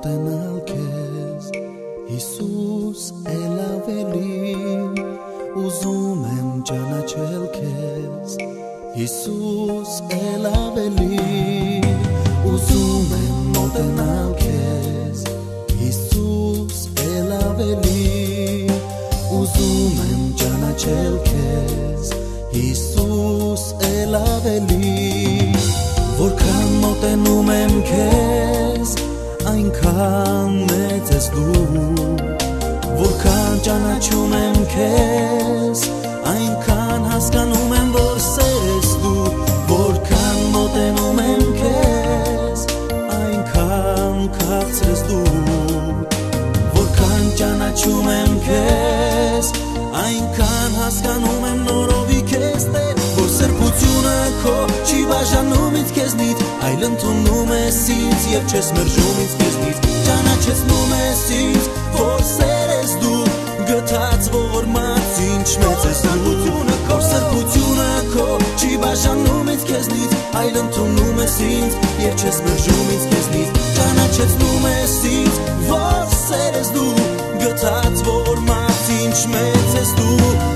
մոտենալ քեզ Հիսուս էլ ավելի ուզում եմ ճանաչել քեզ Հիսուս էլ ավելի ուզում եմ մոտենալ քեզ Հիսուս էլ ավելի ուզում եմ ճանաչել քեզ Հիսուս էլ ավելի Որքան մոտենում եմ քեզ այնքան մեծ ես դու Որքան ճանաչում եմ քեզ այնքան հասկանում եմ որ սեր ես դու Որքան մոտենում եմ քեզ այնքան քաղցր ես դու Որքան ճանաչում եմ քեզ այնքան հասկանում եմ նորովի քեզ Տեր Որ սրբությունը քո չի բաժանում ինձ քեզնից Այլ ընդունում ես ինձ և չես մերժում ինձ քեզնից Ճանաչեցնում ես ինձ, որ սեր ես դու Գթած ողորմած ինչ մեծ ես դու Որ սրբությունը քո չի բաժանում ինձ քեզնից Այլ ընդունում ես ինձ և չես մերժում ինձ քեզնից Ճանաչեցնում ես ինձ, որ սեր ես դու Գթած ողորմած ինչ մեծ ես դու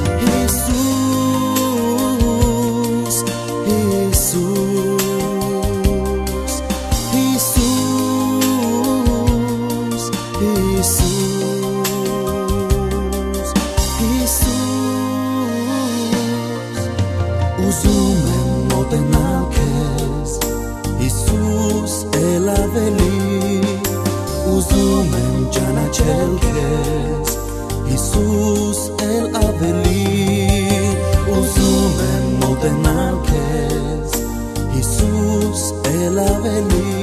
Ուզում եմ մոտենալ քեզ Հիսուս էլ ավելի Ուզում եմ ճանաչել քեզ Հիսուս էլ ավելի Ուզում եմ մոտենալ քեզ Հիսուս էլ ավելի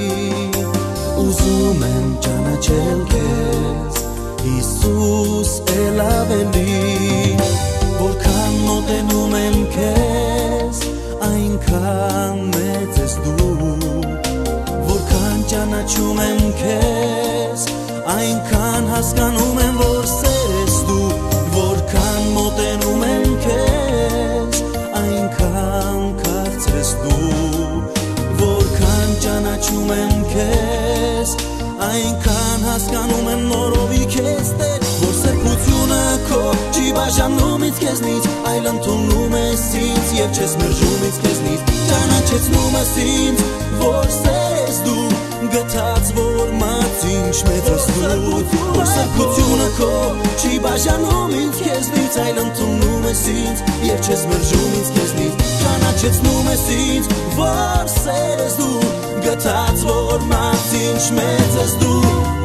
Ուզում եմ ճանաչել քեզ Հիսուս էլ ավելի Որքան մոտենում եմ քեզ այնքան մեծ ես դու Որքան ճանաչում եմ քեզ այնքան հասկանում եմ որ սեր ես դու Որքան մոտենում եմ քեզ այնքան քաղցր ես դու Որքան ճանաչում եմ քեզ այնքան հասկանում եմ նորովի քեզ Տեր Որ սրբությունը քո չի բաժանում ինձ քեզնից Այլ ընդունում ես ինձ և չես մերժում ինձ քեզնից Ճանաչեցնում ես ինձ, որ սեր ես դու Գթած ողորմած ինչ մեծ ես դու Որ սրբությունը քո չի բաժանում ինձ քեզնից Այլ ընդունում ես ինձ և չես մերժում ինձ քեզնից Ճանաչեցնում ես ինձ, որ սեր ես դու Գթած ողորմած ինչ մեծ ես դու